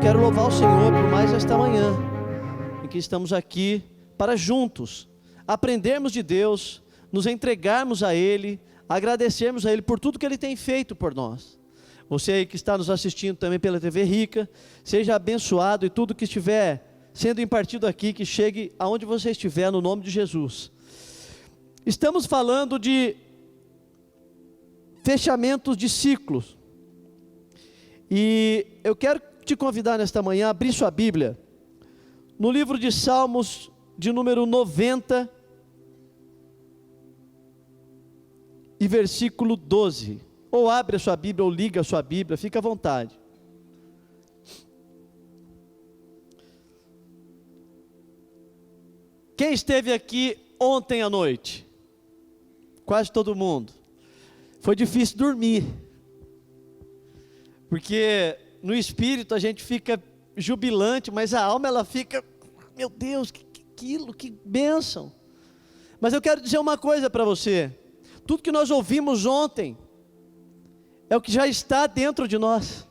quero louvar o Senhor por mais esta manhã, em que estamos aqui para juntos aprendermos de Deus, nos entregarmos a Ele, agradecermos a Ele por tudo que Ele tem feito por nós. Você aí que está nos assistindo também pela TV Rica, seja abençoado e tudo que estiver sendo impartido aqui, que chegue aonde você estiver, no nome de Jesus. Estamos falando de fechamentos de ciclos, e eu quero te convidar nesta manhã a abrir sua Bíblia, no livro de Salmos, de número 90, e versículo 12, ou abre a sua Bíblia, ou liga a sua Bíblia, fica à vontade. Quem esteve aqui ontem à noite? Quase todo mundo. Foi difícil dormir, porque no espírito a gente fica jubilante, mas a alma ela fica, meu Deus, que bênção. Mas eu quero dizer uma coisa para você, tudo que nós ouvimos ontem, é o que já está dentro de nós,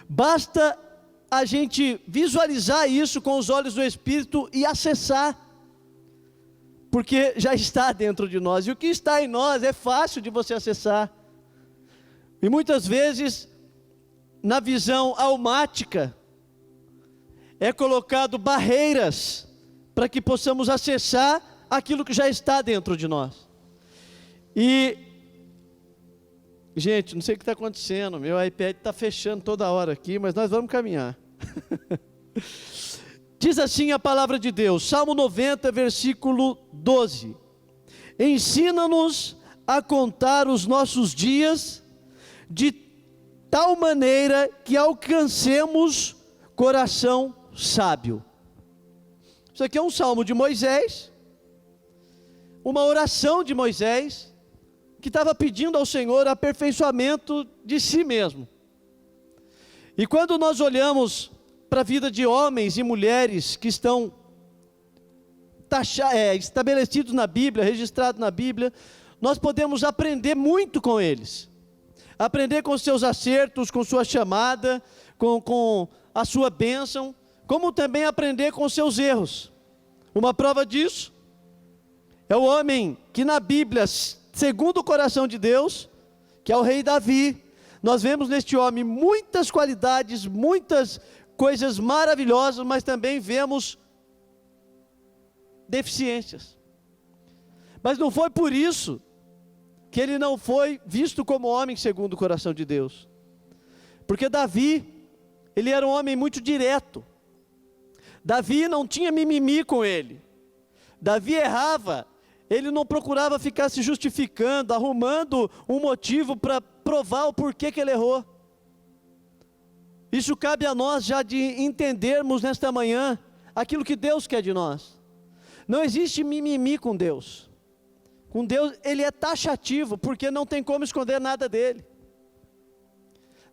basta a gente visualizar isso com os olhos do Espírito e acessar, porque já está dentro de nós, e o que está em nós é fácil de você acessar, e muitas vezes, na visão almática, é colocado barreiras, para que possamos acessar aquilo que já está dentro de nós. E, gente, não sei o que está acontecendo, meu iPad está fechando toda hora aqui, mas nós vamos caminhar. Diz assim a palavra de Deus, Salmo 90, versículo 12: ensina-nos a contar os nossos dias, de tal maneira que alcancemos coração sábio. Isso aqui é um salmo de Moisés, uma oração de Moisés, que estava pedindo ao Senhor aperfeiçoamento de si mesmo. E quando nós olhamos para a vida de homens e mulheres que estão estabelecidos na Bíblia, registrados na Bíblia, nós podemos aprender muito com eles, aprender com seus acertos, com sua chamada, com a sua bênção, como também aprender com seus erros. Uma prova disso é o homem que na Bíblia, segundo o coração de Deus, que é o rei Davi. Nós vemos neste homem muitas qualidades, muitas coisas maravilhosas, mas também vemos deficiências. Mas não foi por isso que ele não foi visto como homem segundo o coração de Deus, porque Davi, ele era um homem muito direto. Davi não tinha mimimi com ele. Davi errava, ele não procurava ficar se justificando, arrumando um motivo para provar o porquê que ele errou. Isso cabe a nós já de entendermos nesta manhã aquilo que Deus quer de nós. Não existe mimimi com Deus. Com Deus ele é taxativo, porque não tem como esconder nada dele.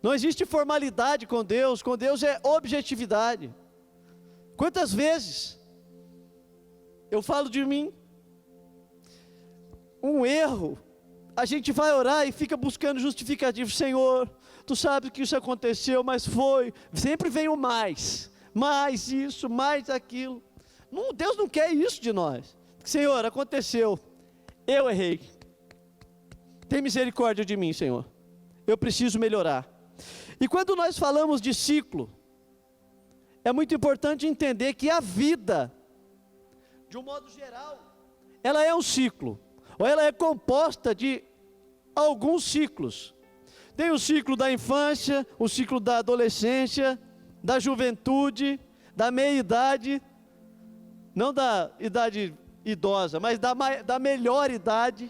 Não existe formalidade com Deus é objetividade. Quantas vezes eu falo de mim, um erro, a gente vai orar e fica buscando justificativo. Senhor, tu sabes que isso aconteceu, mas foi, sempre vem o mais isso, mais aquilo. Não, Deus não quer isso de nós. Senhor, aconteceu, eu errei, tem misericórdia de mim, Senhor, eu preciso melhorar. E quando nós falamos de ciclo, é muito importante entender que a vida, de um modo geral, ela é um ciclo, ou ela é composta de alguns ciclos. Tem o ciclo da infância, o ciclo da adolescência, da juventude, da meia-idade, não da idade idosa, mas da melhor idade,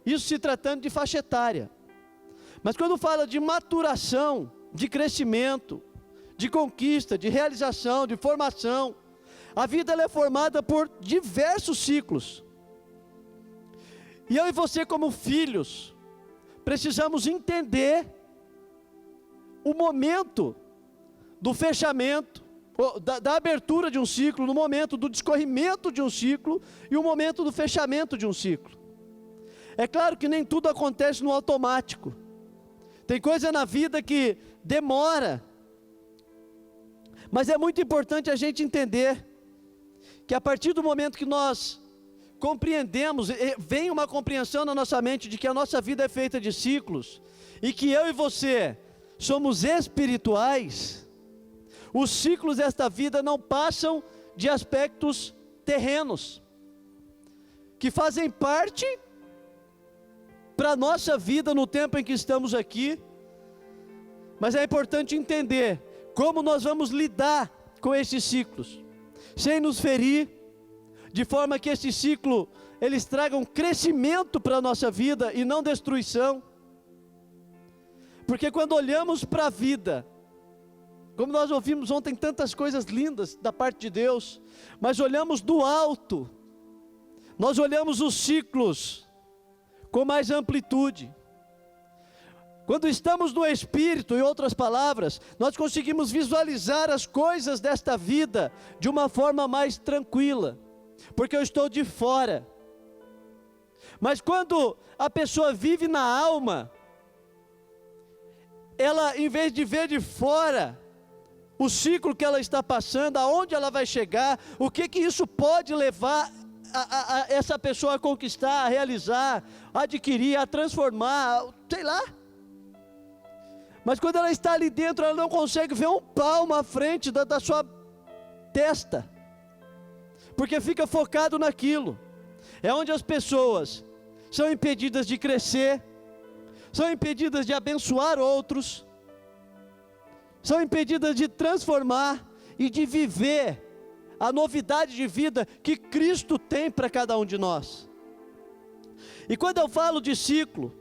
isso se tratando de faixa etária. Mas quando fala de maturação, de crescimento, de conquista, de realização, de formação, a vida ela é formada por diversos ciclos. E eu e você, como filhos, precisamos entender o momento do fechamento, da abertura de um ciclo, no momento do discorrimento de um ciclo e o momento do fechamento de um ciclo. É claro que nem tudo acontece no automático. Tem coisa na vida que demora Mas é muito importante a gente entender que a partir do momento que nós compreendemos, vem uma compreensão na nossa mente de que a nossa vida é feita de ciclos, e que eu e você somos espirituais, os ciclos desta vida não passam de aspectos terrenos, que fazem parte para a nossa vida no tempo em que estamos aqui, mas é importante entender como nós vamos lidar com esses ciclos, sem nos ferir, de forma que esse ciclo, eles tragam crescimento para a nossa vida e não destruição. Porque quando olhamos para a vida, como nós ouvimos ontem tantas coisas lindas da parte de Deus, mas olhamos do alto, nós olhamos os ciclos com mais amplitude. Quando estamos no Espírito, em outras palavras, nós conseguimos visualizar as coisas desta vida de uma forma mais tranquila, porque eu estou de fora. Mas quando a pessoa vive na alma, ela, em vez de ver de fora o ciclo que ela está passando, aonde ela vai chegar, o que isso pode levar a essa pessoa a conquistar, a realizar, a adquirir, a transformar, sei lá. Mas quando ela está ali dentro, ela não consegue ver um palmo à frente da sua testa, porque fica focado naquilo. É onde as pessoas são impedidas de crescer, são impedidas de abençoar outros, são impedidas de transformar e de viver a novidade de vida que Cristo tem para cada um de nós. E quando eu falo de ciclo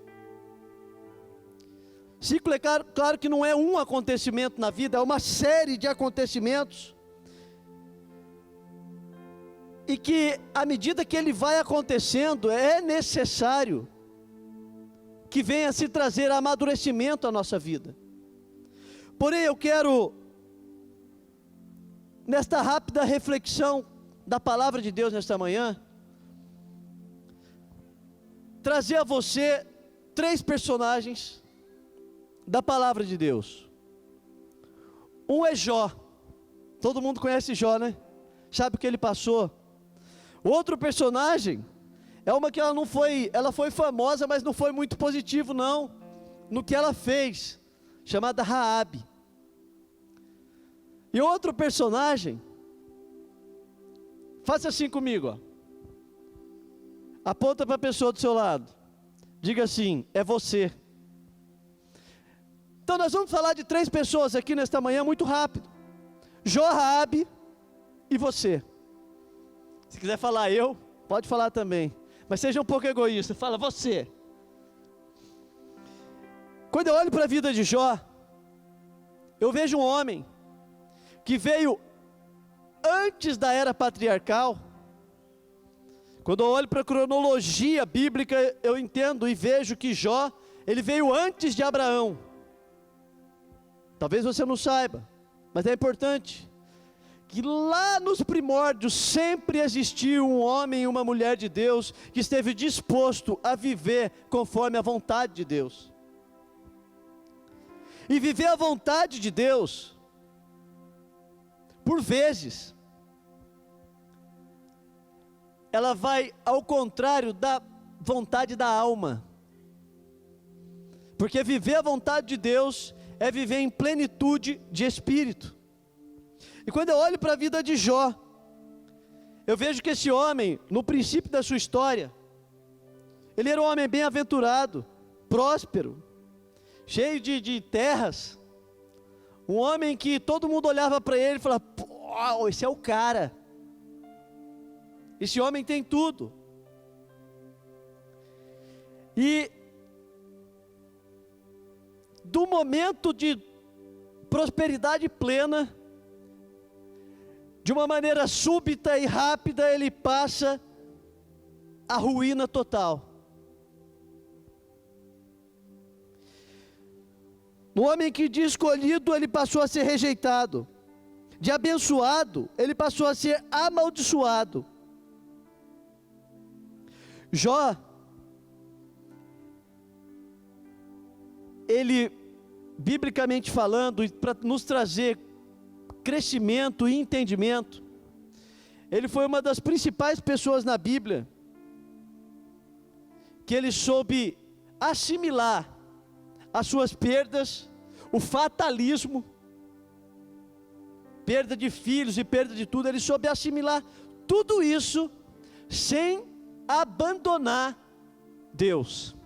é claro que não é um acontecimento na vida, é uma série de acontecimentos, e que à medida que ele vai acontecendo, é necessário que venha se trazer amadurecimento à nossa vida. Porém, eu quero, nesta rápida reflexão da palavra de Deus nesta manhã, trazer a você 3 personagens da palavra de Deus. Um é Jó. Todo mundo conhece Jó, né? Sabe o que ele passou. O outro personagem é uma que ela foi famosa, mas não foi muito positivo não, no que ela fez, chamada Raabe. E outro personagem, faça assim comigo, ó. Aponta para a pessoa do seu lado, diga assim: é você. Então nós vamos falar de 3 pessoas aqui nesta manhã, muito rápido: Jó, Raabe e você. Se quiser falar eu, pode falar também, mas seja um pouco egoísta, fala você. Quando eu olho para a vida de Jó, eu vejo um homem que veio antes da era patriarcal. Quando eu olho para a cronologia bíblica, eu entendo e vejo que Jó, ele veio antes de Abraão. Talvez você não saiba, mas é importante que lá nos primórdios sempre existiu um homem e uma mulher de Deus que esteve disposto a viver conforme a vontade de Deus. E viver a vontade de Deus, por vezes, ela vai ao contrário da vontade da alma. Porque viver a vontade de Deus é viver em plenitude de espírito. E quando eu olho para a vida de Jó, eu vejo que esse homem, no princípio da sua história, ele era um homem bem-aventurado, próspero, cheio de terras, um homem que todo mundo olhava para ele e falava: pô, esse é o cara, esse homem tem tudo. E do momento de prosperidade plena, de uma maneira súbita e rápida, ele passa a ruína total. No homem que de escolhido, ele passou a ser rejeitado. De abençoado, ele passou a ser amaldiçoado. Jó, ele, biblicamente falando, para nos trazer crescimento e entendimento. Ele foi uma das principais pessoas na Bíblia que ele soube assimilar as suas perdas, o fatalismo, perda de filhos e perda de tudo. Ele soube assimilar tudo isso sem abandonar Deus.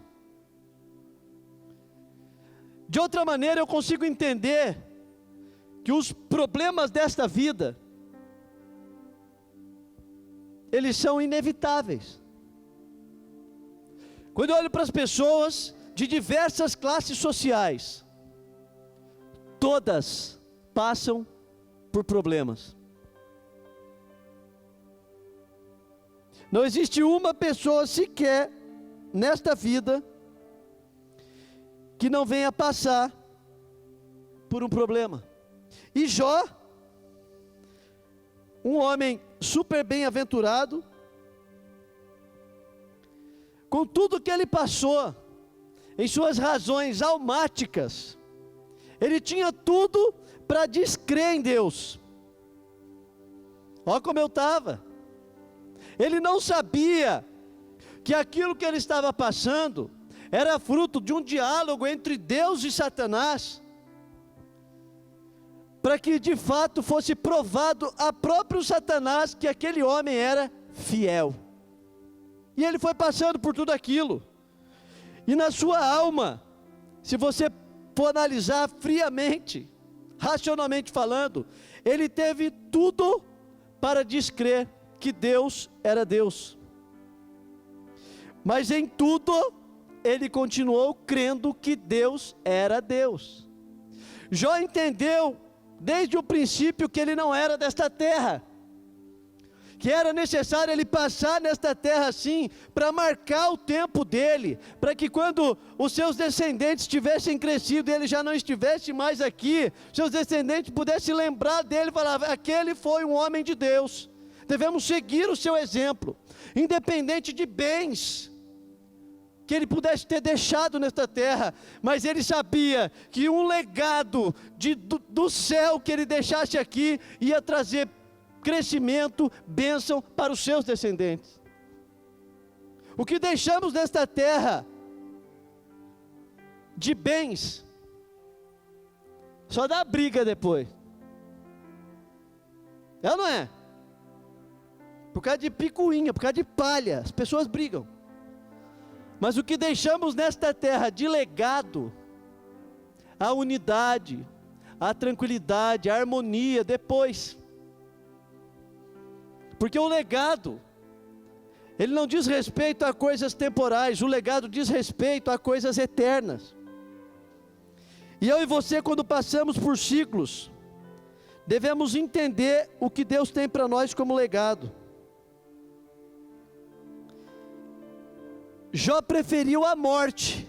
De outra maneira, eu consigo entender que os problemas desta vida, eles são inevitáveis. Quando eu olho para as pessoas de diversas classes sociais, todas passam por problemas. Não existe uma pessoa sequer nesta vida que não venha passar por um problema. E Jó, um homem super bem-aventurado, com tudo que ele passou, em suas razões almáticas, ele tinha tudo para descrer em Deus. Olha como eu estava. Ele não sabia que aquilo que ele estava passando era fruto de um diálogo entre Deus e Satanás, para que de fato fosse provado a próprio Satanás que aquele homem era fiel. E ele foi passando por tudo aquilo, e na sua alma, se você for analisar friamente, racionalmente falando, ele teve tudo para descrer que Deus era Deus, mas em tudo ele continuou crendo que Deus era Deus. Jó entendeu desde o princípio que ele não era desta terra, que era necessário ele passar nesta terra assim, para marcar o tempo dele, para que quando os seus descendentes tivessem crescido e ele já não estivesse mais aqui, seus descendentes pudessem lembrar dele e falar: aquele foi um homem de Deus, devemos seguir o seu exemplo, independente de bens que ele pudesse ter deixado nesta terra, mas ele sabia que um legado do céu que ele deixasse aqui, ia trazer crescimento, bênção para os seus descendentes. O que deixamos nesta terra de bens, só dá briga depois, é ou não é? Por causa de picuinha, por causa de palha, as pessoas brigam. Mas o que deixamos nesta terra de legado, a unidade, a tranquilidade, a harmonia depois. Porque o legado, ele não diz respeito a coisas temporais, o legado diz respeito a coisas eternas. E eu e você, quando passamos por ciclos, devemos entender o que Deus tem para nós como legado. Jó preferiu a morte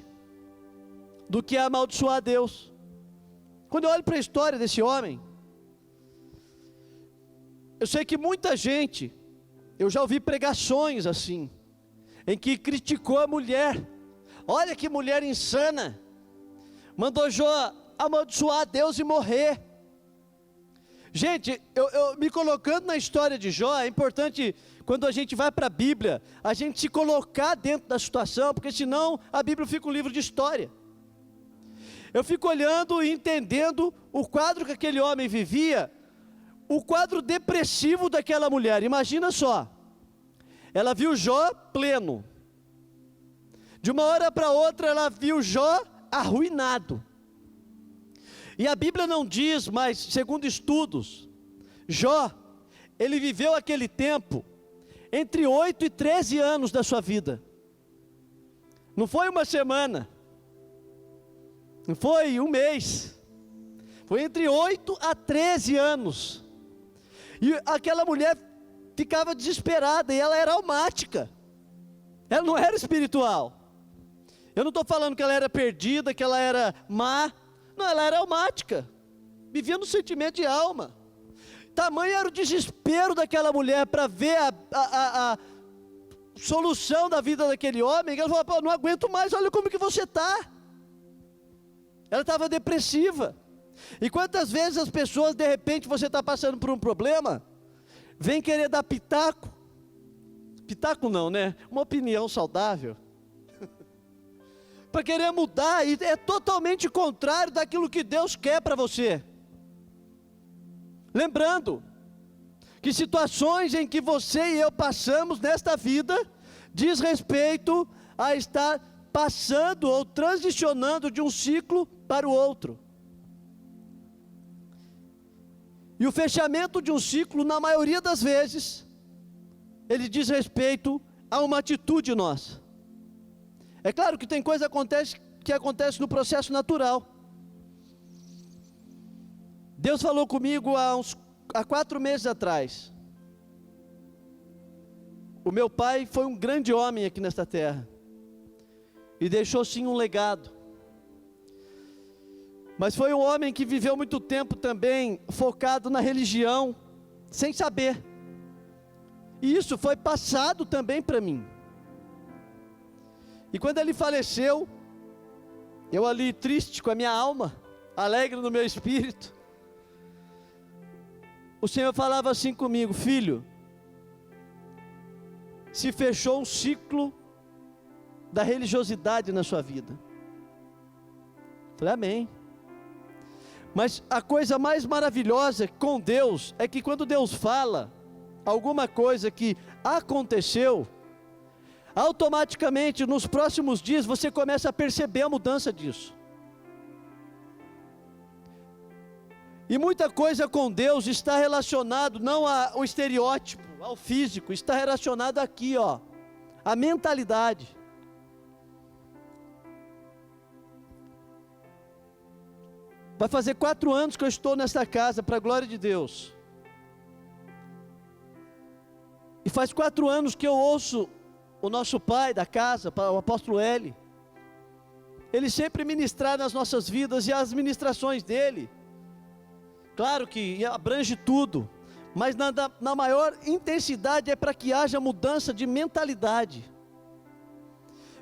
do que amaldiçoar a Deus. Quando eu olho para a história desse homem, eu sei que muita gente, eu já ouvi pregações assim, em que criticou a mulher. Olha que mulher insana, mandou Jó amaldiçoar a Deus e morrer. Gente, eu me colocando na história de Jó, é importante, quando a gente vai para a Bíblia, a gente se colocar dentro da situação, porque senão a Bíblia fica um livro de história. Eu fico olhando e entendendo o quadro que aquele homem vivia, o quadro depressivo daquela mulher. Imagina só, ela viu Jó pleno, de uma hora para outra ela viu Jó arruinado. E a Bíblia não diz, mas segundo estudos, Jó, ele viveu aquele tempo, entre 8 e 13 anos da sua vida. Não foi uma semana, não foi um mês, foi entre 8 a 13 anos. E aquela mulher ficava desesperada, e ela era almática, ela não era espiritual. Eu não estou falando que ela era perdida, que ela era má, não, ela era almática, vivia no sentimento de alma. Tamanho era o desespero daquela mulher para ver a solução da vida daquele homem, que ela falou: pô, não aguento mais, olha como que você está. Ela estava depressiva. E quantas vezes as pessoas, de repente, você está passando por um problema, vem querer dar pitaco. Pitaco não, né? Uma opinião saudável. Para querer mudar, e é totalmente contrário daquilo que Deus quer para você. Lembrando que situações em que você e eu passamos nesta vida, diz respeito a estar passando ou transicionando de um ciclo para o outro. E o fechamento de um ciclo, na maioria das vezes, ele diz respeito a uma atitude nossa. É claro que tem coisa que acontece no processo natural. Deus falou comigo há 4 meses atrás. O meu pai foi um grande homem aqui nesta terra. E deixou sim um legado. Mas foi um homem que viveu muito tempo também focado na religião, sem saber. E isso foi passado também para mim. E quando ele faleceu, eu ali triste com a minha alma, alegre no meu espírito, o Senhor falava assim comigo: filho, se fechou um ciclo da religiosidade na sua vida. Falei, amém. Mas a coisa mais maravilhosa com Deus é que quando Deus fala alguma coisa que aconteceu, automaticamente nos próximos dias você começa a perceber a mudança disso. E muita coisa com Deus está relacionado não ao estereótipo, ao físico, está relacionado aqui, ó, à mentalidade. Vai fazer 4 anos que eu estou nesta casa, para a glória de Deus. E faz 4 anos que eu ouço o nosso pai da casa, o apóstolo L. Ele sempre ministrar nas nossas vidas, e as ministrações dele, claro que abrange tudo, mas na maior intensidade é para que haja mudança de mentalidade.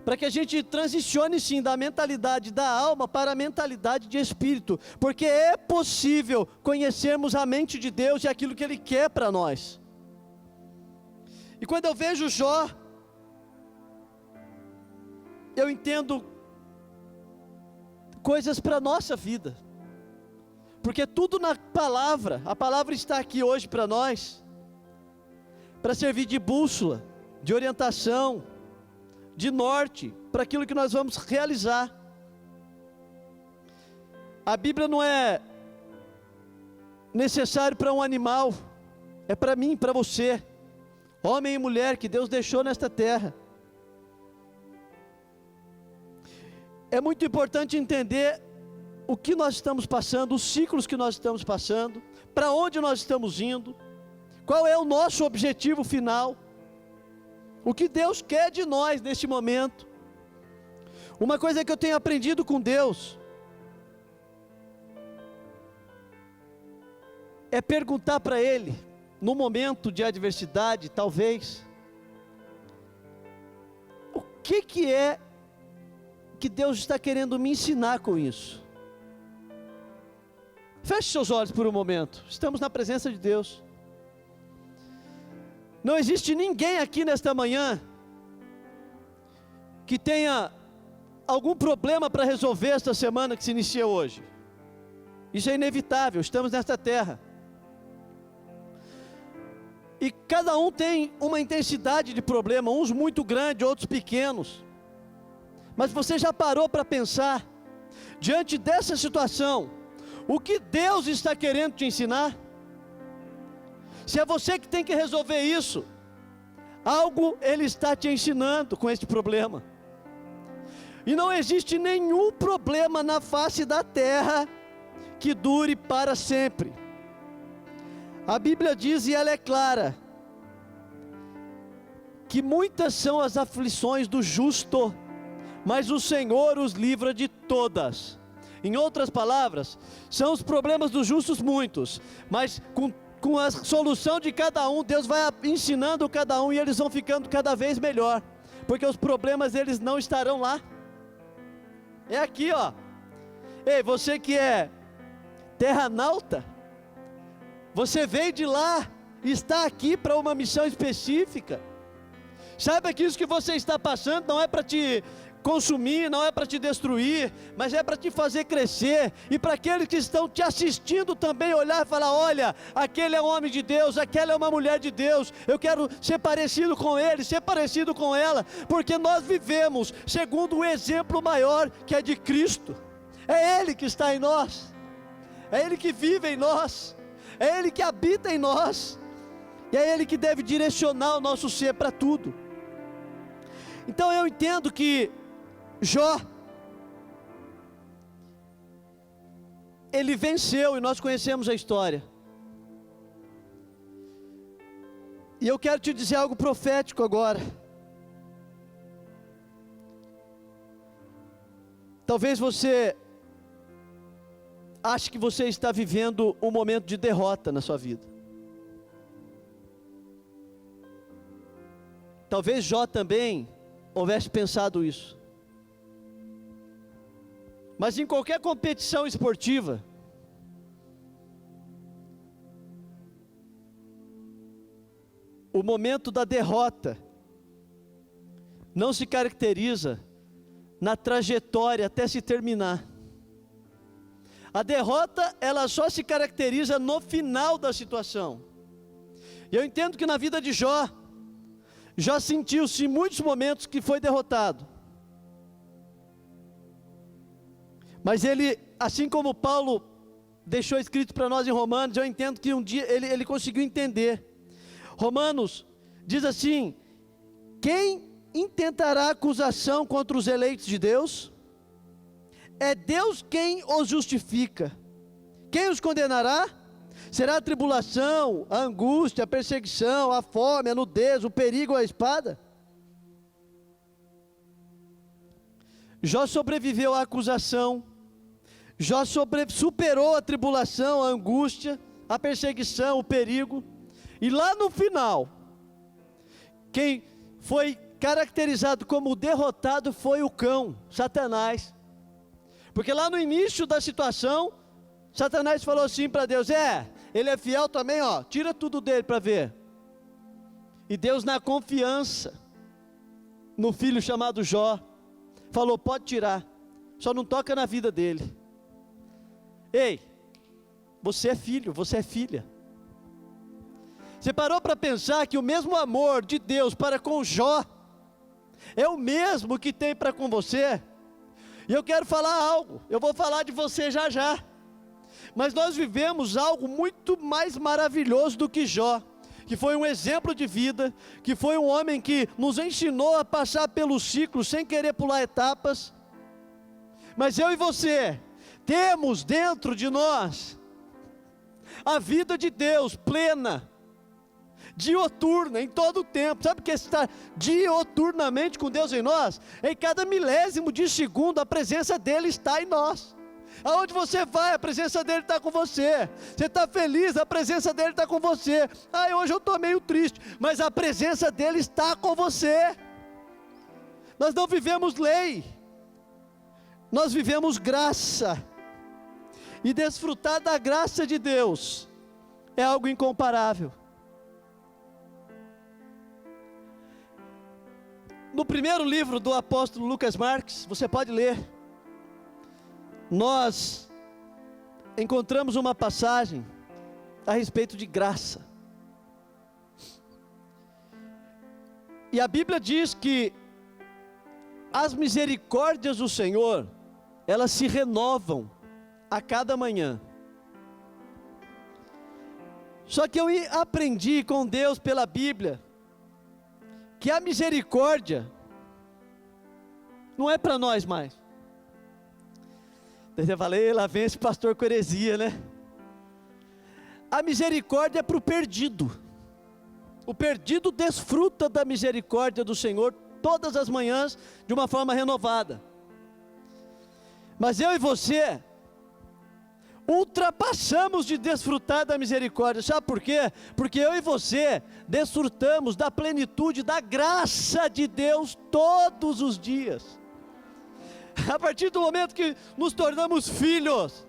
Para que a gente transicione sim da mentalidade da alma para a mentalidade de espírito, porque é possível conhecermos a mente de Deus e aquilo que Ele quer para nós. E quando eu vejo Jó, eu entendo coisas para a nossa vida, porque tudo na palavra, a palavra está aqui hoje para nós, para servir de bússola, de orientação, de norte, para aquilo que nós vamos realizar. A Bíblia não é necessário para um animal, é para mim, para você, homem e mulher que Deus deixou nesta terra. É muito importante entender o que nós estamos passando, os ciclos que nós estamos passando, para onde nós estamos indo, qual é o nosso objetivo final, o que Deus quer de nós neste momento. Uma coisa que eu tenho aprendido com Deus é perguntar para Ele, no momento de adversidade, talvez, o que é que Deus está querendo me ensinar com isso? Feche seus olhos por um momento, estamos na presença de Deus. Não existe ninguém aqui nesta manhã que tenha algum problema para resolver esta semana que se inicia hoje. Isso é inevitável, estamos nesta terra. E cada um tem uma intensidade de problema, uns muito grandes, outros pequenos. Mas você já parou para pensar, diante dessa situação, o que Deus está querendo te ensinar? Se é você que tem que resolver isso, algo Ele está te ensinando com este problema. E não existe nenhum problema na face da terra que dure para sempre. A Bíblia diz, e ela é clara, que muitas são as aflições do justo, mas o Senhor os livra de todas. Em outras palavras, são os problemas dos justos muitos, mas com a solução de cada um, Deus vai ensinando cada um, e eles vão ficando cada vez melhor, porque os problemas eles não estarão lá, é aqui ó. Ei, você que terranauta. Você veio de lá e está aqui para uma missão específica. Saiba que isso que você está passando não é para te consumir, não é para te destruir, mas é para te fazer crescer, e para aqueles que estão te assistindo também olhar e falar: olha, aquele é um homem de Deus, aquela é uma mulher de Deus, eu quero ser parecido com ele, ser parecido com ela, porque nós vivemos segundo o exemplo maior, que é de Cristo. É Ele que está em nós, é Ele que vive em nós, é Ele que habita em nós, e é Ele que deve direcionar o nosso ser para tudo. Então eu entendo que Jó, ele venceu, e nós conhecemos a história. E eu quero te dizer algo profético agora. Talvez você ache que você está vivendo um momento de derrota na sua vida. Talvez Jó também houvesse pensado isso. Mas em qualquer competição esportiva, o momento da derrota não se caracteriza na trajetória até se terminar. A derrota, ela só se caracteriza no final da situação. E eu entendo que na vida de Jó, Jó sentiu-se em muitos momentos que foi derrotado. Mas ele, assim como Paulo deixou escrito para nós em Romanos, eu entendo que um dia ele conseguiu entender. Romanos diz assim: quem intentará acusação contra os eleitos de Deus? É Deus quem os justifica. Quem os condenará? Será a tribulação, a angústia, a perseguição, a fome, a nudez, o perigo, a espada? Jó sobreviveu à acusação. Jó superou a tribulação, a angústia, a perseguição, o perigo. E lá no final, quem foi caracterizado como derrotado foi o cão, Satanás. Porque lá no início da situação, Satanás falou assim para Deus: ele é fiel também, tira tudo dele para ver. E Deus, na confiança no filho chamado Jó, falou: pode tirar, só não toca na vida dele. Ei, você é filho, você é filha. Você parou para pensar que o mesmo amor de Deus para com Jó é o mesmo que tem para com você? E eu quero falar algo, eu vou falar de você já já, mas nós vivemos algo muito mais maravilhoso do que Jó, que foi um exemplo de vida, que foi um homem que nos ensinou a passar pelos ciclos sem querer pular etapas. Mas eu e você temos dentro de nós a vida de Deus plena, dioturna, em todo o tempo. Sabe o que é estar dioturnamente com Deus em nós? Em cada milésimo de segundo a presença dele está em nós. Aonde você vai, a presença dele está com você. Você está feliz, a presença dele está com você. Hoje eu estou meio triste, mas a presença dele está com você. Nós não vivemos lei, nós vivemos graça. E desfrutar da graça de Deus é algo incomparável. No primeiro livro do apóstolo Lucas Marques, você pode ler, nós encontramos uma passagem a respeito de graça. E a Bíblia diz que as misericórdias do Senhor, elas se renovam a cada manhã. Só que eu aprendi com Deus pela Bíblia que a misericórdia não é para nós mais. Eu falei, lá vem esse pastor com heresia, né? A misericórdia é para o perdido. O perdido desfruta da misericórdia do Senhor todas as manhãs de uma forma renovada. Mas eu e você ultrapassamos de desfrutar da misericórdia. Sabe por quê? Porque eu e você desfrutamos da plenitude da graça de Deus todos os dias. A partir do momento que nos tornamos filhos,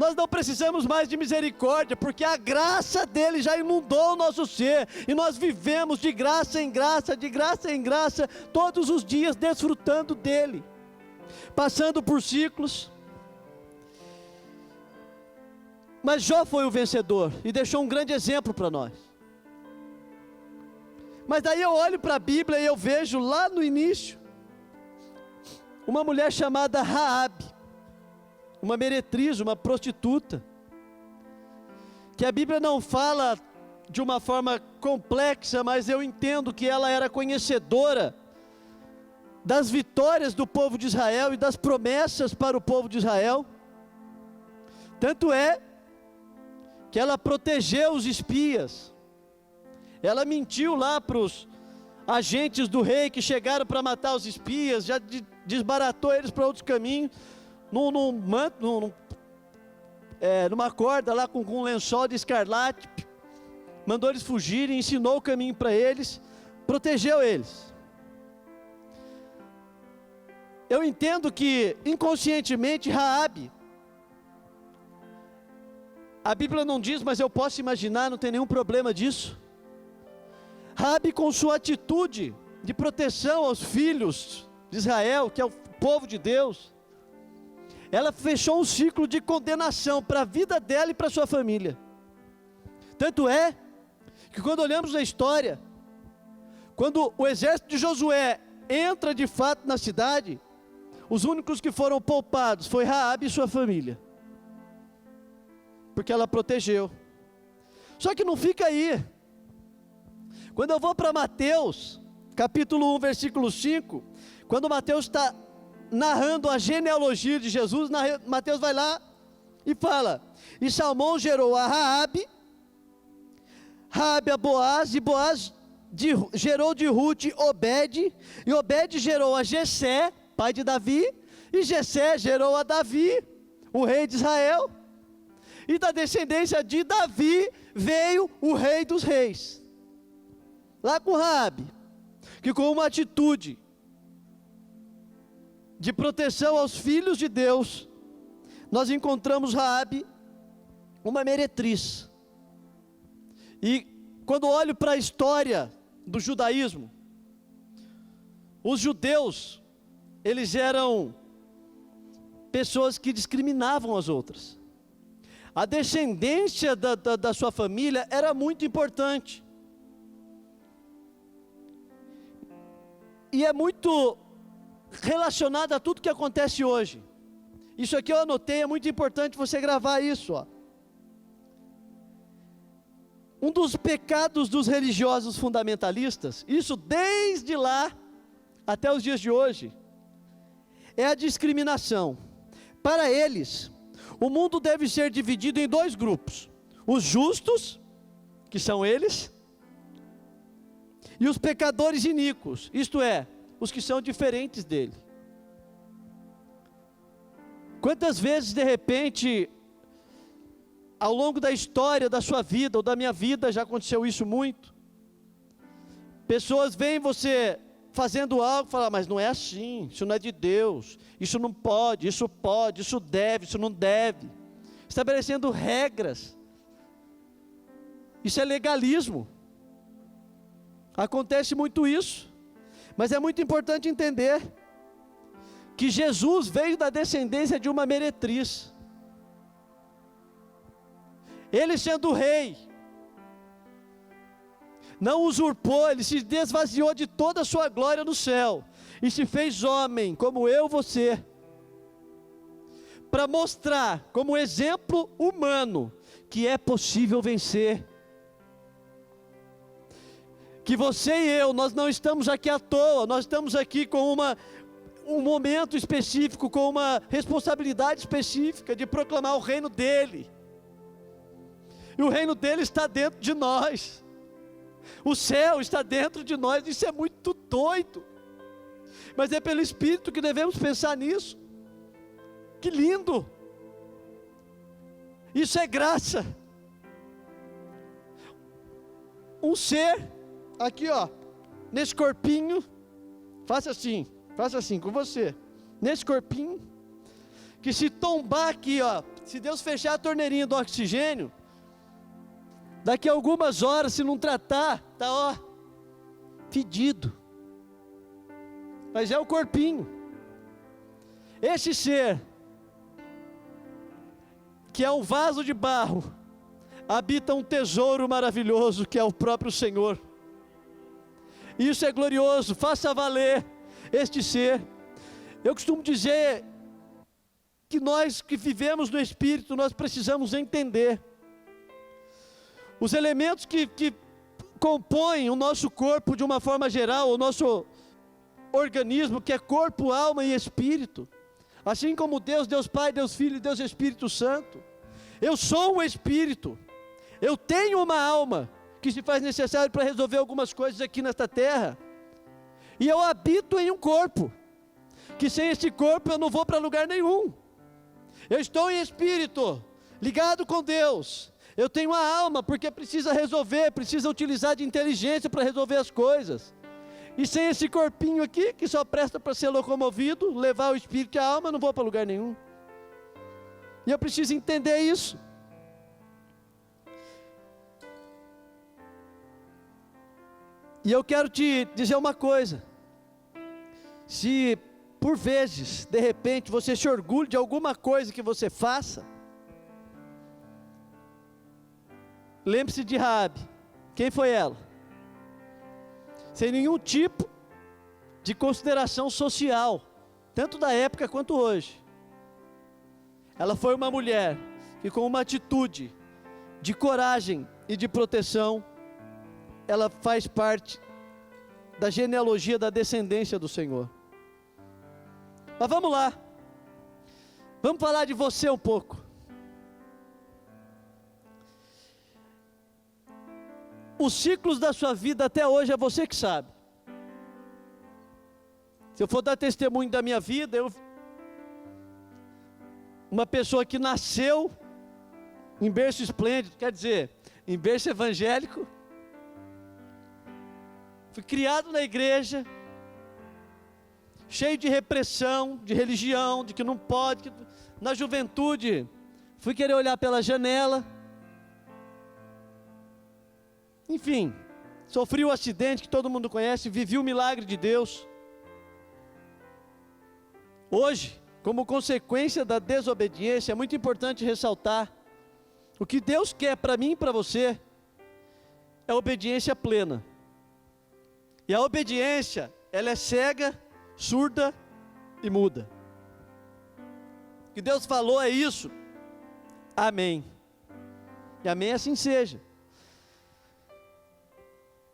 Nós não precisamos mais de misericórdia, porque a graça dele já inundou o nosso ser, e nós vivemos de graça em graça, de graça em graça, todos os dias desfrutando dele, passando por ciclos. Mas Jó foi o vencedor, e deixou um grande exemplo para nós. Mas daí eu olho para a Bíblia e eu vejo lá no início, uma mulher chamada Raabe, uma meretriz, uma prostituta, que a Bíblia não fala de uma forma complexa, mas eu entendo que ela era conhecedora das vitórias do povo de Israel e das promessas para o povo de Israel. Tanto é que ela protegeu os espias, ela mentiu lá para os agentes do rei que chegaram para matar os espias, já desbaratou eles para outros caminhos, numa corda lá com um lençol de escarlate, mandou eles fugirem, ensinou o caminho para eles, protegeu eles. Eu entendo que inconscientemente Raabe, a Bíblia não diz, mas eu posso imaginar, não tem nenhum problema disso. Raabe, com sua atitude de proteção aos filhos de Israel, que é o povo de Deus, ela fechou um ciclo de condenação para a vida dela e para a sua família. Tanto é que quando olhamos na história, quando o exército de Josué entra de fato na cidade, os únicos que foram poupados foi Raabe e sua família, porque ela protegeu. Só que não fica aí. Quando eu vou para Mateus, capítulo 1, versículo 5, quando Mateus está narrando a genealogia de Jesus, Mateus vai lá e fala: e Salmão gerou a Raabe, Raabe a Boaz, e Boaz gerou de Ruth Obed, e Obed gerou a Jessé, pai de Davi, e Jessé gerou a Davi, o rei de Israel, e da descendência de Davi veio o rei dos reis. Lá com Raabe, que com uma atitude de proteção aos filhos de Deus, nós encontramos Raabe, uma meretriz. E quando olho para a história do judaísmo, os judeus, eles eram pessoas que discriminavam as outras. A descendência da sua família era muito importante. E é muito relacionado a tudo que acontece hoje. Isso aqui eu anotei, é muito importante você gravar isso, ó. Um dos pecados dos religiosos fundamentalistas, isso desde lá até os dias de hoje, é a discriminação. Para eles, o mundo deve ser dividido em dois grupos: os justos, que são eles, e os pecadores iníquos, isto é, os que são diferentes dele. Quantas vezes de repente, ao longo da história da sua vida, ou da minha vida, já aconteceu isso muito, pessoas veem você fazendo algo e falam: mas não é assim, isso não é de Deus, isso não pode, isso deve, isso não deve, estabelecendo regras. Isso é legalismo. Acontece muito isso, mas é muito importante entender que Jesus veio da descendência de uma meretriz. Ele, sendo rei, não usurpou, ele se desvaziou de toda a sua glória no céu, e se fez homem, como eu e você, para mostrar, como exemplo humano, que é possível vencer. Que você e eu, nós não estamos aqui à toa, nós estamos aqui com um momento específico, com uma responsabilidade específica de proclamar o reino dele. E o reino dele está dentro de nós. O céu está dentro de nós. Isso é muito doido. Mas é pelo Espírito que devemos pensar nisso. Que lindo. Isso é graça. Um ser, aqui ó, nesse corpinho, faça assim com você, nesse corpinho, que se tombar aqui ó, Se Deus fechar a torneirinha do oxigênio, daqui a algumas horas, se não tratar, está fedido. Mas é o corpinho. Esse ser, que é um vaso de barro, habita um tesouro maravilhoso, que é o próprio Senhor. Isso é glorioso, faça valer este ser. Eu costumo dizer que nós que vivemos no Espírito, nós precisamos entender os elementos que compõem o nosso corpo de uma forma geral, o nosso organismo, que é corpo, alma e espírito. Assim como Deus Pai, Deus Filho e Deus Espírito Santo. Eu sou um espírito, eu tenho uma alma, que se faz necessário para resolver algumas coisas aqui nesta terra, e eu habito em um corpo, que sem esse corpo eu não vou para lugar nenhum. Eu estou em espírito, ligado com Deus. Eu tenho uma alma, porque precisa resolver, precisa utilizar de inteligência para resolver as coisas. E sem esse corpinho aqui, que só presta para ser locomovido, levar o espírito e a alma, eu não vou para lugar nenhum. E eu preciso entender isso. E eu quero te dizer uma coisa. Se por vezes, de repente, você se orgulha de alguma coisa que você faça, lembre-se de Raabe. Quem foi ela? Sem nenhum tipo de consideração social, tanto da época quanto hoje. Ela foi uma mulher que, com uma atitude de coragem e de proteção, ela faz parte da genealogia, da descendência do Senhor. Mas vamos lá, vamos falar de você um pouco. Os ciclos da sua vida até hoje é você que sabe. Se eu for dar testemunho da minha vida, uma pessoa que nasceu em berço esplêndido, quer dizer, em berço evangélico, fui criado na igreja, cheio de repressão, de religião, de que não pode, na juventude, fui querer olhar pela janela, enfim, sofri o acidente que todo mundo conhece, vivi o milagre de Deus. Hoje, como consequência da desobediência, é muito importante ressaltar, o que Deus quer para mim e para você, é obediência plena. E a obediência, ela é cega, surda e muda. O que Deus falou é isso, amém. E amém, assim seja.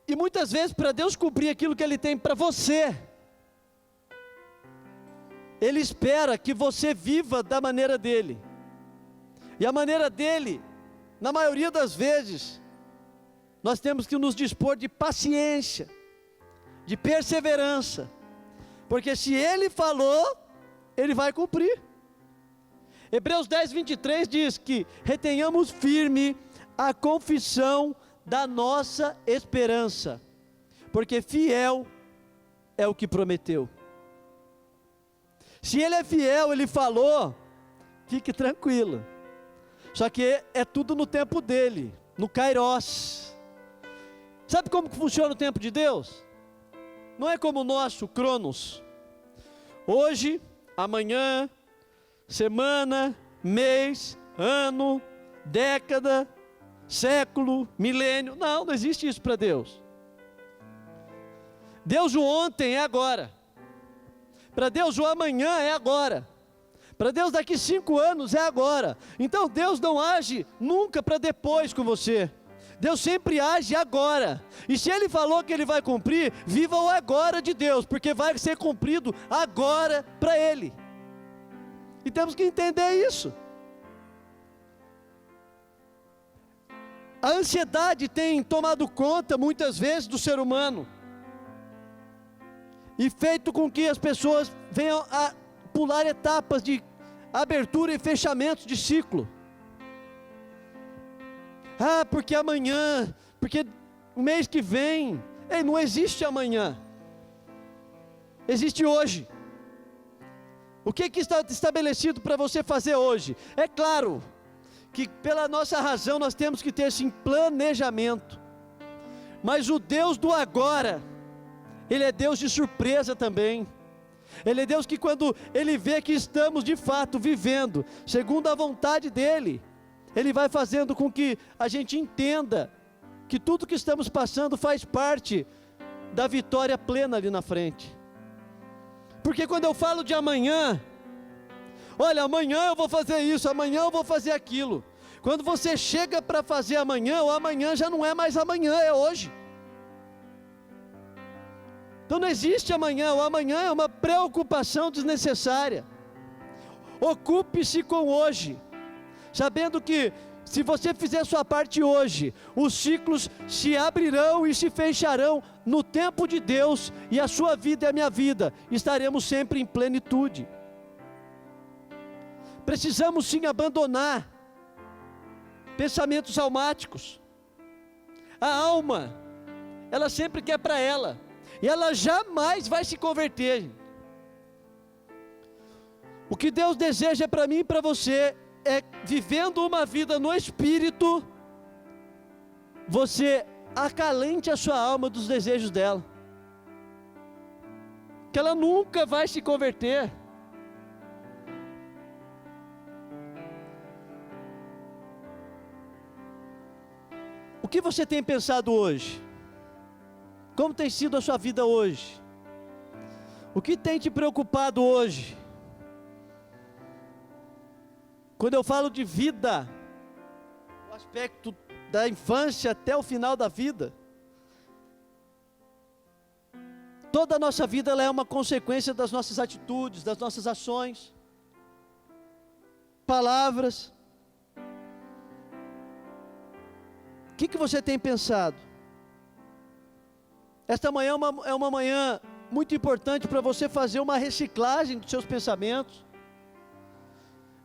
E muitas vezes, para Deus cumprir aquilo que Ele tem para você, Ele espera que você viva da maneira dEle. E a maneira dEle, na maioria das vezes, nós temos que nos dispor de paciência, de perseverança, porque se Ele falou, Ele vai cumprir. Hebreus 10, 23 diz que retenhamos firme a confissão da nossa esperança, porque fiel é o que prometeu. Se Ele é fiel, Ele falou, fique tranquilo. Só que é tudo no tempo dEle, no Kairos. Sabe como que funciona o tempo de Deus? Não é como o nosso, Cronos. Hoje, amanhã, semana, mês, ano, década, século, milênio. Não existe isso para Deus. Deus, o ontem é agora. Para Deus, o amanhã é agora. Para Deus, daqui 5 anos é agora. Então Deus não age nunca para depois com você. Deus sempre age agora. E se Ele falou que Ele vai cumprir, viva o agora de Deus, porque vai ser cumprido agora para Ele. E temos que entender isso. A ansiedade tem tomado conta muitas vezes do ser humano e feito com que as pessoas venham a pular etapas de abertura e fechamento de ciclo. Porque amanhã, porque o mês que vem, não existe amanhã, existe hoje. O que está estabelecido para você fazer hoje? É claro, que pela nossa razão nós temos que ter sim planejamento, mas o Deus do agora, Ele é Deus de surpresa também. Ele é Deus que quando Ele vê que estamos de fato vivendo segundo a vontade dEle, Ele vai fazendo com que a gente entenda que tudo que estamos passando faz parte da vitória plena ali na frente. Porque quando eu falo de amanhã, olha, amanhã eu vou fazer isso, amanhã eu vou fazer aquilo. Quando você chega para fazer amanhã, o amanhã já não é mais amanhã, é hoje. Então não existe amanhã, o amanhã é uma preocupação desnecessária. Ocupe-se com hoje, sabendo que se você fizer a sua parte hoje, os ciclos se abrirão e se fecharão no tempo de Deus, e a sua vida e a minha vida estaremos sempre em plenitude. Precisamos sim abandonar pensamentos almáticos. A alma, ela sempre quer para ela, e ela jamais vai se converter. O que Deus deseja para mim e para você é, vivendo uma vida no Espírito, você acalente a sua alma dos desejos dela, que ela nunca vai se converter. O que você tem pensado hoje? Como tem sido a sua vida hoje? O que tem te preocupado hoje? Quando eu falo de vida, o aspecto da infância até o final da vida, toda a nossa vida ela é uma consequência das nossas atitudes, das nossas ações, palavras. O que você tem pensado? Esta manhã é uma manhã muito importante para você fazer uma reciclagem dos seus pensamentos.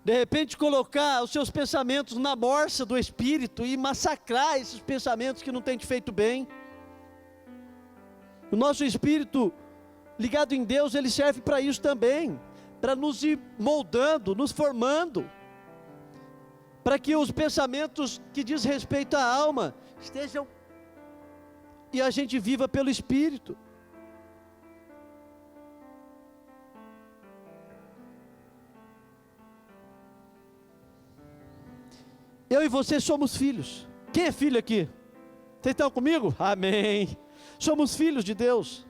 De repente colocar os seus pensamentos na morsa do Espírito e massacrar esses pensamentos que não têm te feito bem. O nosso espírito ligado em Deus, ele serve para isso também, para nos ir moldando, nos formando, para que os pensamentos que diz respeito à alma estejam, e a gente viva pelo Espírito. Eu e você somos filhos. Quem é filho aqui? Vocês estão comigo? Amém. Somos filhos de Deus.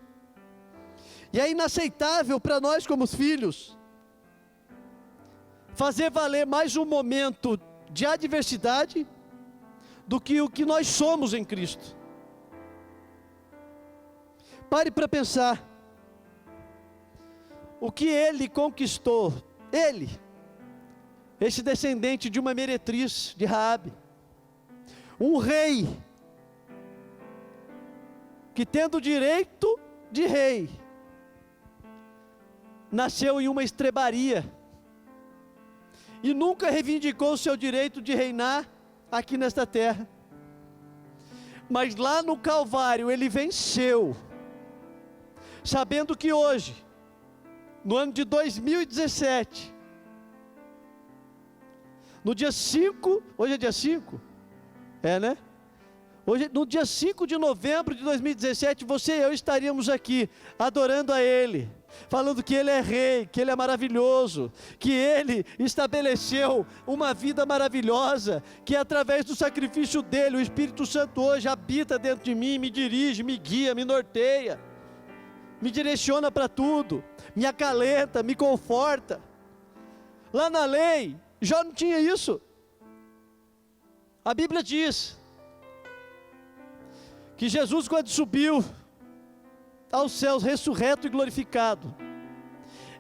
E é inaceitável para nós como filhos fazer valer mais um momento de adversidade do que o que nós somos em Cristo. Pare para pensar. O que ele conquistou, ele, esse descendente de uma meretriz de Raabe, um rei, que tendo o direito de rei, nasceu em uma estrebaria, e nunca reivindicou o seu direito de reinar aqui nesta terra, mas lá no Calvário ele venceu, sabendo que hoje, no ano de 2017, no dia 5, hoje é dia 5? É, né? Hoje, no dia 5 de novembro de 2017, você e eu estaríamos aqui, adorando a Ele, falando que Ele é Rei, que Ele é maravilhoso, que Ele estabeleceu uma vida maravilhosa, que através do sacrifício dEle, o Espírito Santo hoje habita dentro de mim, me dirige, me guia, me norteia, me direciona para tudo, me acalenta, me conforta. Lá na lei, já não tinha isso. A Bíblia diz que Jesus, quando subiu aos céus, ressurreto e glorificado,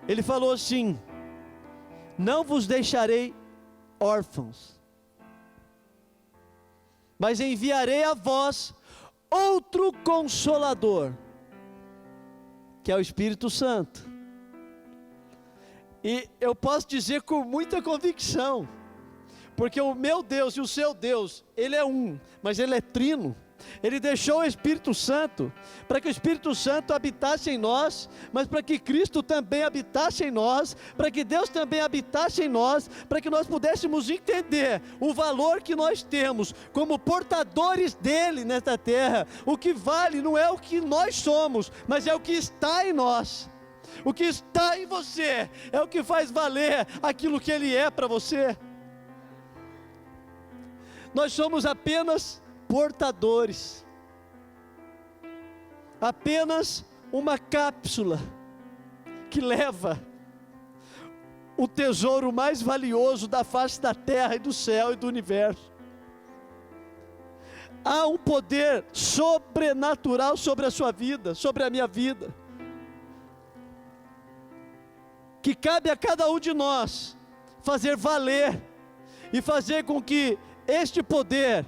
Ele falou assim: não vos deixarei órfãos, mas enviarei a vós outro Consolador, que é o Espírito Santo. E eu posso dizer com muita convicção, porque o meu Deus e o seu Deus, Ele é um, mas Ele é trino. Ele deixou o Espírito Santo, para que o Espírito Santo habitasse em nós, mas para que Cristo também habitasse em nós, para que Deus também habitasse em nós, para que nós pudéssemos entender o valor que nós temos como portadores dele nesta terra. O que vale não é o que nós somos, mas é o que está em nós. O que está em você é o que faz valer aquilo que ele é para você. Nós somos apenas portadores, apenas uma cápsula que leva o tesouro mais valioso da face da terra e do céu e do universo. Há um poder sobrenatural sobre a sua vida, sobre a minha vida, que cabe a cada um de nós fazer valer e fazer com que este poder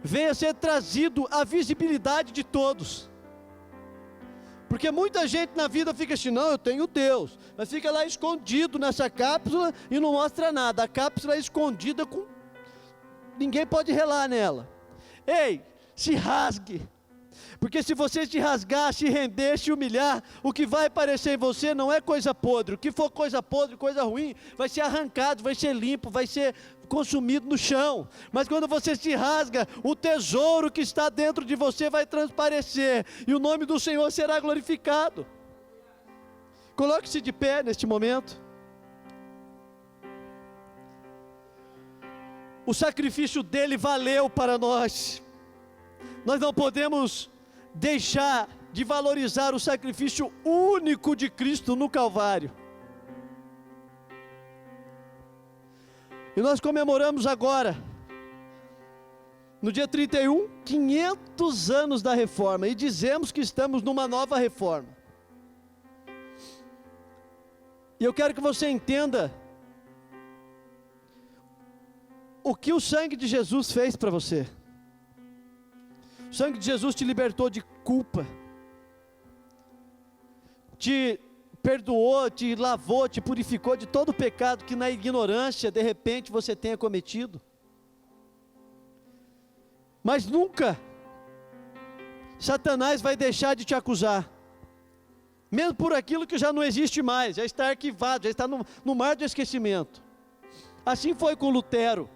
venha a ser trazido à visibilidade de todos. Porque muita gente na vida fica assim, não, eu tenho Deus, mas fica lá escondido nessa cápsula e não mostra nada. A cápsula é escondida, ninguém pode relar nela. Ei, se rasgue, porque se você se rasgar, se render, se humilhar, o que vai aparecer em você não é coisa podre. O que for coisa podre, coisa ruim, vai ser arrancado, vai ser limpo, vai ser consumido no chão. Mas quando você se rasga, o tesouro que está dentro de você vai transparecer, e o nome do Senhor será glorificado. Coloque-se de pé neste momento. O sacrifício dele valeu para nós. Nós não podemos deixar de valorizar o sacrifício único de Cristo no Calvário. E nós comemoramos agora, no dia 31, 500 anos da reforma, e dizemos que estamos numa nova reforma. E eu quero que você entenda o que o sangue de Jesus fez para você. O sangue de Jesus te libertou de culpa, te perdoou, te lavou, te purificou de todo o pecado que na ignorância de repente você tenha cometido. Mas nunca Satanás vai deixar de te acusar, mesmo por aquilo que já não existe mais, já está arquivado, já está no mar do esquecimento. Assim foi com Lutero.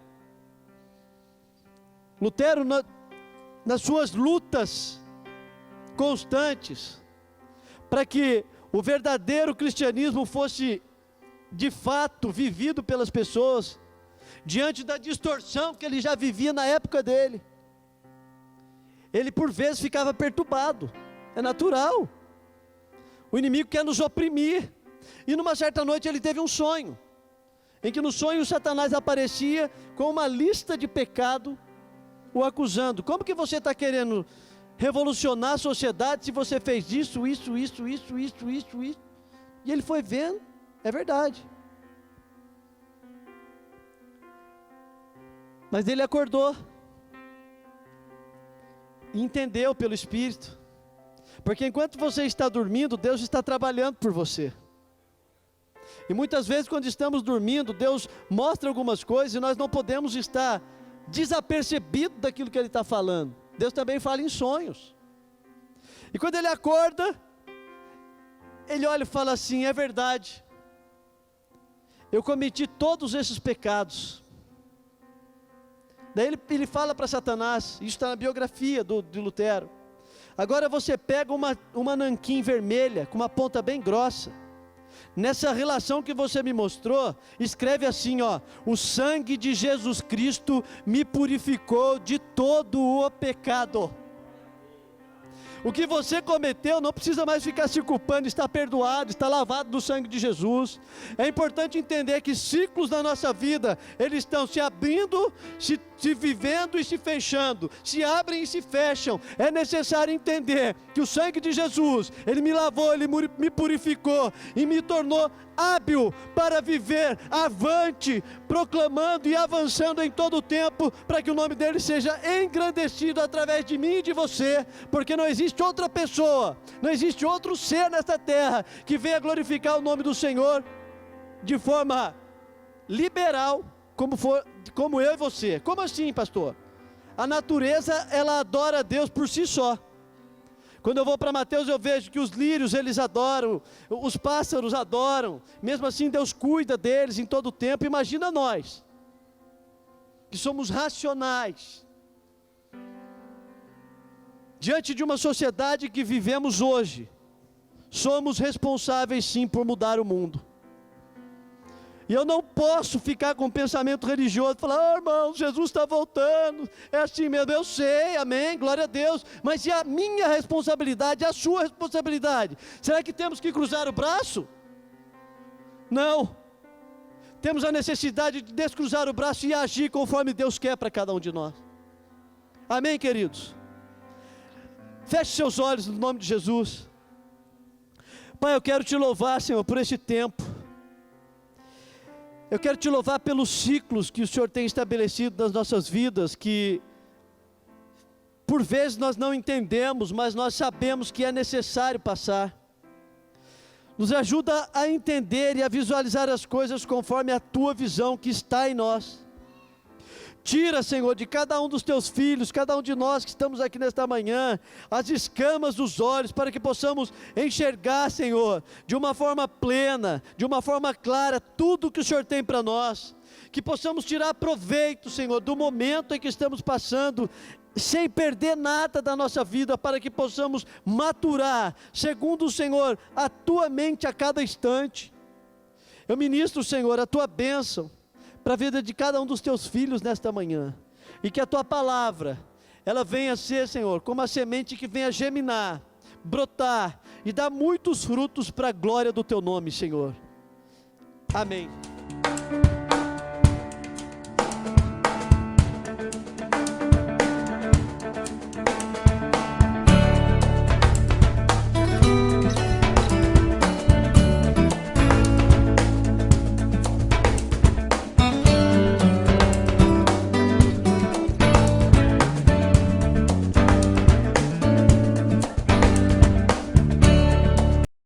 Lutero, nas suas lutas constantes, para que o verdadeiro cristianismo fosse de fato vivido pelas pessoas, diante da distorção que ele já vivia na época dele, ele por vezes ficava perturbado, é natural. O inimigo quer nos oprimir, e numa certa noite ele teve um sonho, em que no sonho Satanás aparecia com uma lista de pecado, o acusando. Como que você está querendo revolucionar a sociedade se você fez isso? E ele foi vendo, é verdade. Mas ele acordou, e entendeu pelo Espírito, porque enquanto você está dormindo, Deus está trabalhando por você. E muitas vezes quando estamos dormindo, Deus mostra algumas coisas e nós não podemos estar desapercebido daquilo que ele está falando. Deus também fala em sonhos, e quando ele acorda, ele olha e fala assim, é verdade, eu cometi todos esses pecados. Daí ele fala para Satanás, isso está na biografia de Lutero, agora você pega uma nanquim vermelha, com uma ponta bem grossa, nessa relação que você me mostrou, escreve assim, ó, o sangue de Jesus Cristo me purificou de todo o pecado. O que você cometeu não precisa mais ficar se culpando, está perdoado, está lavado no sangue de Jesus. É importante entender que ciclos na nossa vida, eles estão se abrindo, se vivendo e se fechando, se abrem e se fecham. É necessário entender que o sangue de Jesus, ele me lavou, ele me purificou e me tornou hábil para viver avante, proclamando e avançando em todo o tempo, para que o nome dele seja engrandecido através de mim e de você, porque não existe outra pessoa, não existe outro ser nesta terra que venha glorificar o nome do Senhor de forma liberal, como eu e você. Como assim, pastor? A natureza, ela adora a Deus por si só. Quando eu vou para Mateus, eu vejo que os lírios, eles adoram, os pássaros adoram, mesmo assim Deus cuida deles em todo o tempo. Imagina nós, que somos racionais, diante de uma sociedade que vivemos hoje, somos responsáveis sim por mudar o mundo. E eu não posso ficar com um pensamento religioso, falar, irmão, Jesus está voltando, é assim mesmo, eu sei, amém, glória a Deus, mas e a minha responsabilidade, a sua responsabilidade? Será que temos que cruzar o braço? Não, temos a necessidade de descruzar o braço e agir conforme Deus quer para cada um de nós, amém, queridos? Feche seus olhos no nome de Jesus. Pai, eu quero te louvar, Senhor, por este tempo. Eu quero te louvar pelos ciclos que o Senhor tem estabelecido nas nossas vidas, que por vezes nós não entendemos, mas nós sabemos que é necessário passar. Nos ajuda a entender e a visualizar as coisas conforme a tua visão que está em nós. Tira, Senhor, de cada um dos teus filhos, cada um de nós que estamos aqui nesta manhã, as escamas dos olhos, para que possamos enxergar, Senhor, de uma forma plena, de uma forma clara, tudo que o Senhor tem para nós. Que possamos tirar proveito, Senhor, do momento em que estamos passando, sem perder nada da nossa vida, para que possamos maturar, segundo o Senhor, a tua mente a cada instante. Eu ministro, Senhor, a tua bênção para a vida de cada um dos teus filhos nesta manhã, e que a tua palavra, ela venha ser, Senhor, como a semente que venha germinar, brotar, e dar muitos frutos para a glória do teu nome, Senhor, amém.